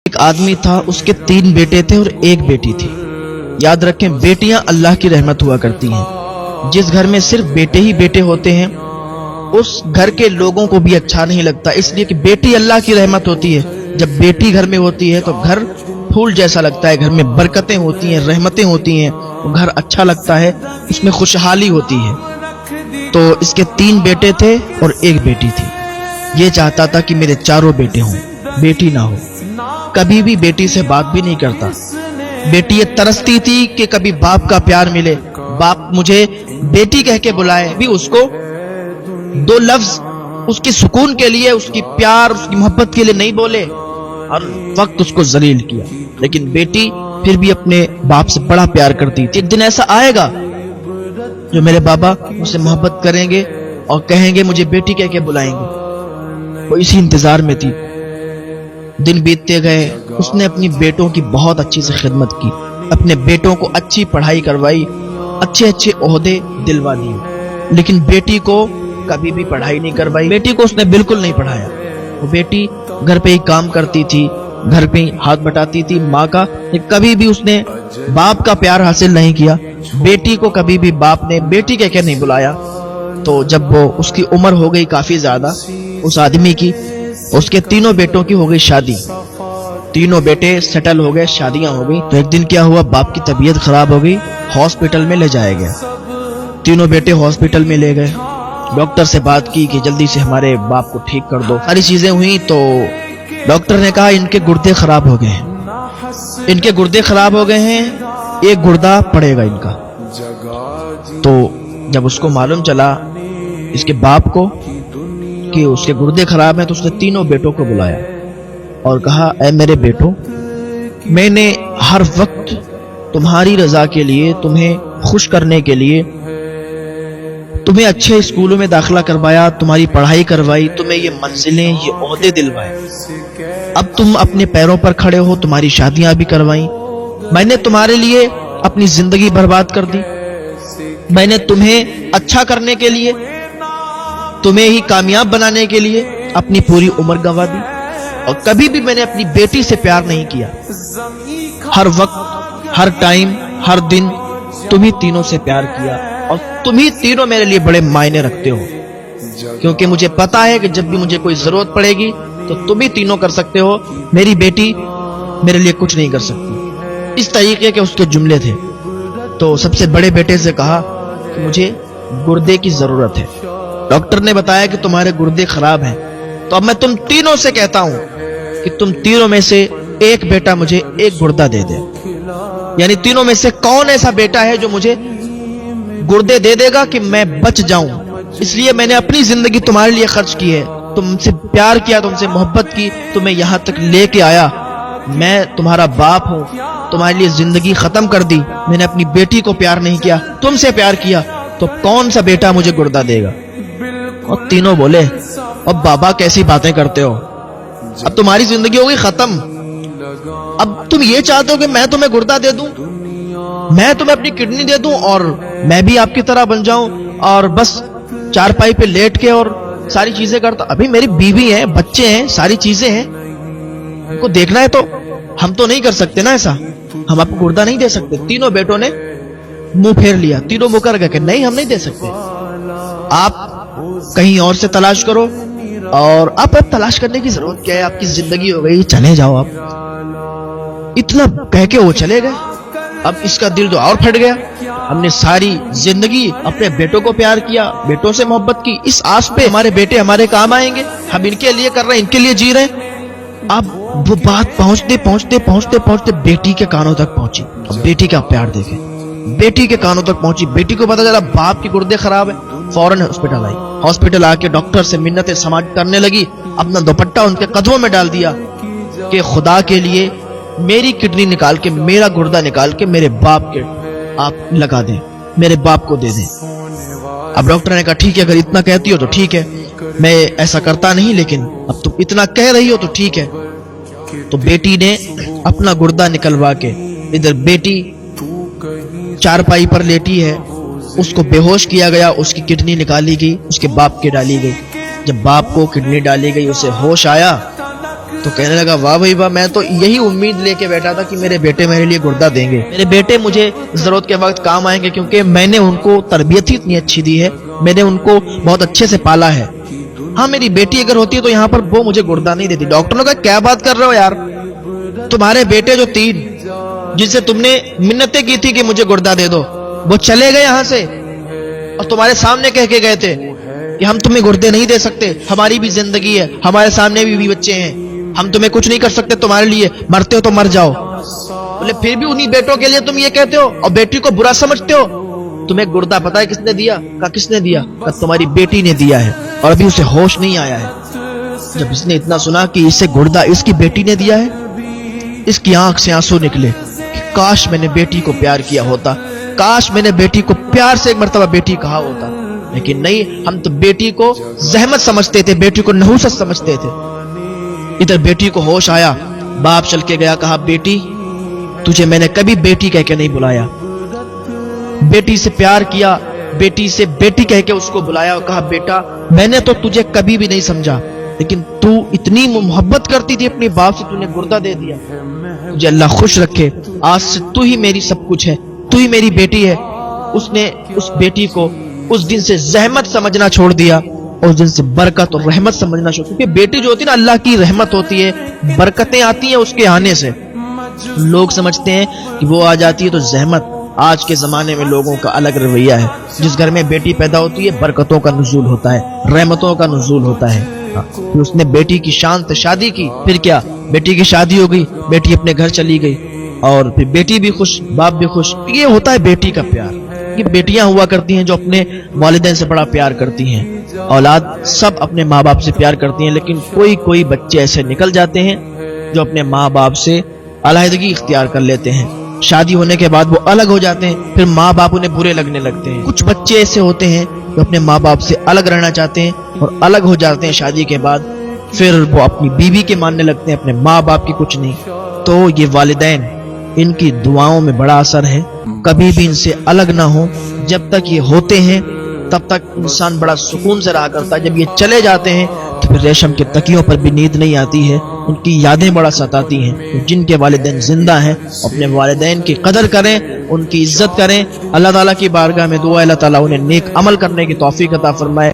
ایک آدمی تھا، اس کے 3 بیٹے تھے اور 1 بیٹی تھی۔ یاد رکھیں، بیٹیاں اللہ کی رحمت ہوا کرتی ہیں۔ جس گھر میں صرف بیٹے ہی بیٹے ہوتے ہیں اس گھر کے لوگوں کو بھی اچھا نہیں لگتا، اس لیے کہ بیٹی اللہ کی رحمت ہوتی ہے۔ جب بیٹی گھر میں ہوتی ہے تو گھر پھول جیسا لگتا ہے، گھر میں برکتیں ہوتی ہیں، رحمتیں ہوتی ہیں، وہ گھر اچھا لگتا ہے، اس میں خوشحالی ہوتی ہے۔ تو اس کے 3 بیٹے تھے اور 1 بیٹی تھی۔ یہ چاہتا تھا کہ میرے 4 بیٹے ہوں، بیٹی نہ ہو۔ کبھی بھی بیٹی سے بات بھی نہیں کرتا۔ بیٹی یہ ترستی تھی کہ کبھی باپ کا پیار ملے، باپ مجھے بیٹی کہہ کے بلائے، بھی اس کو 2 لفظ اس کی سکون کے لیے، اس کی پیار، اس کی محبت کے لیے نہیں بولے، ہر وقت اس کو ذلیل کیا۔ لیکن بیٹی پھر بھی اپنے باپ سے بڑا پیار کرتی تھی۔ ایک دن ایسا آئے گا جو میرے بابا مجھ سے محبت کریں گے اور کہیں گے مجھے بیٹی کہہ کے بلائیں گے۔ وہ اسی انتظار میں تھی۔ دن بیتتے گئے، اس نے اپنی بیٹوں کی بہت اچھی سے خدمت کی، اپنے بیٹوں کو اچھی پڑھائی کروائی، اچھے اچھے عہدے دلوا دیے، لیکن بیٹی کو کبھی بھی پڑھائی نہیں کروائی۔ بیٹی کو اس نے بالکل نہیں پڑھایا۔ وہ بیٹی گھر پہ ہی کام کرتی تھی، گھر پہ ہی ہاتھ بٹاتی تھی ماں کا، کبھی بھی اس نے باپ کا پیار حاصل نہیں کیا۔ بیٹی کو کبھی بھی باپ نے بیٹی کہہ کے نہیں بلایا۔ تو جب وہ اس کی عمر ہو گئی کافی زیادہ اس آدمی کی، اس کے 3 بیٹوں کی ہو گئی شادی، 3 بیٹے سیٹل ہو گئے، شادیاں ہو گئی۔ تو ایک دن کیا ہوا، باپ کی طبیعت خراب ہو گئی، ہاسپٹل میں لے جایا گیا۔ 3 بیٹے ہاسپٹل میں لے گئے، ڈاکٹر سے بات کی کہ جلدی سے ہمارے باپ کو ٹھیک کر دو۔ ساری چیزیں ہوئی تو ڈاکٹر نے کہا ان کے گردے خراب ہو گئے ہیں، ان کے گردے خراب ہو گئے ہیں، 1 گردہ پڑے گا ان کا۔ تو جب اس کو معلوم چلا اس کے باپ کو کہ اس کے گردے خراب ہیں، تو اس نے 3 بیٹوں کو بلایا اور کہا اے میرے بیٹوں، میں نے ہر وقت تمہاری رضا کے لیے، تمہیں خوش کرنے کے لیے تمہیں اچھے اسکولوں میں داخلہ کروایا، تمہاری پڑھائی کروائی، تمہیں یہ منزلیں، یہ عہدے دلوائے۔ اب تم اپنے پیروں پر کھڑے ہو، تمہاری شادیاں بھی کروائیں، میں نے تمہارے لیے اپنی زندگی برباد کر دی، میں نے تمہیں اچھا کرنے کے لیے، تمہیں ہی کامیاب بنانے کے لیے اپنی پوری عمر گنوا دی، اور کبھی بھی میں نے اپنی بیٹی سے پیار نہیں کیا۔ ہر وقت، ہر ٹائم، ہر دن تم ہی تینوں سے پیار کیا، اور تم ہی تینوں میرے لیے بڑے معنی رکھتے ہو، کیونکہ مجھے پتا ہے کہ جب بھی مجھے کوئی ضرورت پڑے گی تو تم ہی تینوں کر سکتے ہو، میری بیٹی میرے لیے کچھ نہیں کر سکتی۔ اس طریقے کے اس کے جملے تھے۔ تو سب سے بڑے بیٹے سے کہا کہ مجھے گردے کی ضرورت ہے، ڈاکٹر نے بتایا کہ تمہارے گردے خراب ہیں، تو اب میں تم تینوں سے کہتا ہوں کہ تم تینوں میں سے ایک بیٹا مجھے 1 گردہ دے دے، یعنی تینوں میں سے کون ایسا بیٹا ہے جو مجھے گردے دے دے گا کہ میں بچ جاؤں۔ اس لیے میں نے اپنی زندگی تمہارے لیے خرچ کی ہے، تم سے پیار کیا، تم سے محبت کی، تمہیں یہاں تک لے کے آیا، میں تمہارا باپ ہوں، تمہارے لیے زندگی ختم کر دی، میں نے اپنی بیٹی کو پیار نہیں کیا، تم سے پیار کیا، تو کون سا بیٹا مجھے گردہ دے گا؟ اور تینوں بولے اب بابا کیسی باتیں کرتے ہو، اب تمہاری زندگی ہوگی ختم، اب تم یہ چاہتے ہو کہ میں تمہیں گردہ دے دوں، میں تمہیں اپنی کڈنی دے دوں اور میں بھی آپ کی طرح بن جاؤں اور بس چارپائی پہ لیٹ کے اور ساری چیزیں کرتا؟ ابھی میری بیوی ہے، بچے ہیں، ساری چیزیں ہیں، ان کو دیکھنا ہے، تو ہم تو نہیں کر سکتے نا ایسا، ہم آپ کو گردہ نہیں دے سکتے۔ تینوں بیٹوں نے منہ پھیر لیا، تینوں مکر گئے کہ نہیں ہم نہیں دے سکتے، آپ کہیں اور سے تلاش کرو، اور آپ تلاش کرنے کی ضرورت کیا ہے، آپ کی زندگی ہو گئی، چلے جاؤ آپ۔ اتنا کہہ کے وہ چلے گئے۔ اب اس کا دل تو اور پھٹ گیا، ہم نے ساری زندگی اپنے بیٹوں کو پیار کیا، بیٹوں سے محبت کی، اس آس پہ ہمارے بیٹے ہمارے کام آئیں گے، ہم ان کے لیے کر رہے ہیں، ان کے لیے جی رہے ہیں۔ اب وہ بات پہنچتے پہنچتے پہنچتے پہنچتے بیٹی کے کانوں تک پہنچی۔ اب بیٹی کا پیار دیکھیں، بیٹی کے کانوں تک پہنچی، بیٹی کو پتا چلا باپ کی گردے خراب ہے، فوراً ہاسپٹل آئی، ہاسپٹل آ کے ڈاکٹر سے منتیں سماعت کرنے لگی، اپنا دوپٹہ ان کے قدموں میں ڈال دیا کہ خدا کے لیے میری کڈنی نکال کے، میرا گردہ نکال کے میرے باپ کے آپ لگا دیں، میرے باپ کو دے دیں۔ اب ڈاکٹر نے کہا ٹھیک ہے، اگر اتنا کہتی ہو تو ٹھیک ہے، میں ایسا کرتا نہیں، لیکن اب تم اتنا کہہ رہی ہو تو ٹھیک ہے۔ تو بیٹی نے اپنا گردہ نکلوا کے، ادھر بیٹی چارپائی پر لیٹی ہے، اس کو بے ہوش کیا گیا، اس کی کڈنی نکالی گئی، اس کے باپ کے ڈالی گئی۔ جب باپ کو کڈنی ڈالی گئی، اسے ہوش آیا تو کہنے لگا واہ بھائی واہ، میں تو یہی امید لے کے بیٹھا تھا کہ میرے بیٹے میرے لیے گردہ دیں گے، میرے بیٹے مجھے ضرورت کے وقت کام آئیں گے، کیونکہ میں نے ان کو تربیت ہی اتنی اچھی دی ہے، میں نے ان کو بہت اچھے سے پالا ہے۔ ہاں میری بیٹی اگر ہوتی ہے تو یہاں پر وہ مجھے گردہ نہیں دیتی۔ ڈاکٹر نے کہا کیا بات کر رہے ہو یار، تمہارے بیٹے جو 3 جن سے تم نے منتیں کی تھی کہ مجھے گردہ دے دو، وہ چلے گئے یہاں سے اور تمہارے سامنے کہہ کے گئے تھے کہ ہم تمہیں گردے نہیں دے سکتے، ہماری بھی زندگی ہے، ہمارے سامنے بھی بچے ہیں، ہم تمہیں کچھ نہیں کر سکتے، تمہارے لیے مرتے ہو تو مر جاؤ۔ بولے پھر بھی انہی بیٹوں کے لیے تم یہ کہتے ہو اور بیٹی کو برا سمجھتے ہو؟ تمہیں گردہ پتہ ہے کس نے دیا؟ کہا کس نے دیا؟ کہا تمہاری بیٹی نے دیا ہے اور ابھی اسے ہوش نہیں آیا ہے۔ جب اس نے اتنا سنا کہ اسے گردہ اس کی بیٹی نے دیا ہے، اس کی آنکھ سے آنسو نکلے کہ کاش میں نے بیٹی کو پیار کیا ہوتا، کاش میں نے بیٹی کو پیار سے ایک مرتبہ بیٹی کہا ہوتا، لیکن نہیں، ہم تو بیٹی کو زحمت سمجھتے تھے، بیٹی کو نحوست سمجھتے تھے۔ ادھر بیٹی کو ہوش آیا، باپ چل کے گیا، کہا بیٹی تجھے میں نے کبھی بیٹی کہہ کے نہیں بلایا، بیٹی سے پیار کیا، بیٹی سے بیٹی کہہ کے اس کو بلایا اور کہا بیٹا میں نے تو تجھے کبھی بھی نہیں سمجھا، لیکن تو اتنی محبت کرتی تھی اپنے باپ سے، تو نے گردہ دے دیا، مجھے اللہ خوش رکھے، آج سے تو ہی میری سب کچھ ہے، تو ہی میری بیٹی ہے۔ اس نے اس بیٹی کو اس دن سے زحمت سمجھنا چھوڑ دیا، اس دن سے برکت اور رحمت سمجھنا چھوڑ دیا، کیونکہ بیٹی جو ہوتی ہے نا اللہ کی رحمت ہوتی ہے، برکتیں آتی ہیں اس کے آنے سے۔ لوگ سمجھتے ہیں کہ وہ آ جاتی ہے تو زحمت۔ آج کے زمانے میں لوگوں کا الگ رویہ ہے، جس گھر میں بیٹی پیدا ہوتی ہے برکتوں کا نزول ہوتا ہے، رحمتوں کا نزول ہوتا ہے۔ پھر اس نے بیٹی کی شان سے شادی کی، پھر کیا، بیٹی کی شادی ہو گئی، بیٹی اپنے گھر چلی گئی اور پھر بیٹی بھی خوش، باپ بھی خوش۔ یہ ہوتا ہے بیٹی کا پیار۔ یہ بیٹیاں ہوا کرتی ہیں جو اپنے والدین سے بڑا پیار کرتی ہیں، اولاد سب اپنے ماں باپ سے پیار کرتی ہیں، لیکن کوئی بچے ایسے نکل جاتے ہیں جو اپنے ماں باپ سے علیحدگی اختیار کر لیتے ہیں، شادی ہونے کے بعد وہ الگ ہو جاتے ہیں، پھر ماں باپ انہیں برے لگنے لگتے ہیں۔ کچھ بچے ایسے ہوتے ہیں جو اپنے ماں باپ سے الگ رہنا چاہتے ہیں اور الگ ہو جاتے ہیں شادی کے بعد، پھر وہ اپنی بیوی کے ماننے لگتے ہیں، اپنے ماں باپ کی کچھ نہیں۔ تو یہ والدین، ان کی دعاؤں میں بڑا اثر ہے، کبھی بھی ان سے الگ نہ ہو۔ جب تک یہ ہوتے ہیں تب تک انسان بڑا سکون سے رہا کرتا ہے، جب یہ چلے جاتے ہیں تو پھر ریشم کے تکیوں پر بھی نیند نہیں آتی ہے، ان کی یادیں بڑا ستاتی ہیں۔ جن کے والدین زندہ ہیں اپنے والدین کی قدر کریں، ان کی عزت کریں، اللہ تعالیٰ کی بارگاہ میں دعا ہے اللہ تعالیٰ انہیں نیک عمل کرنے کی توفیق عطا فرمائے۔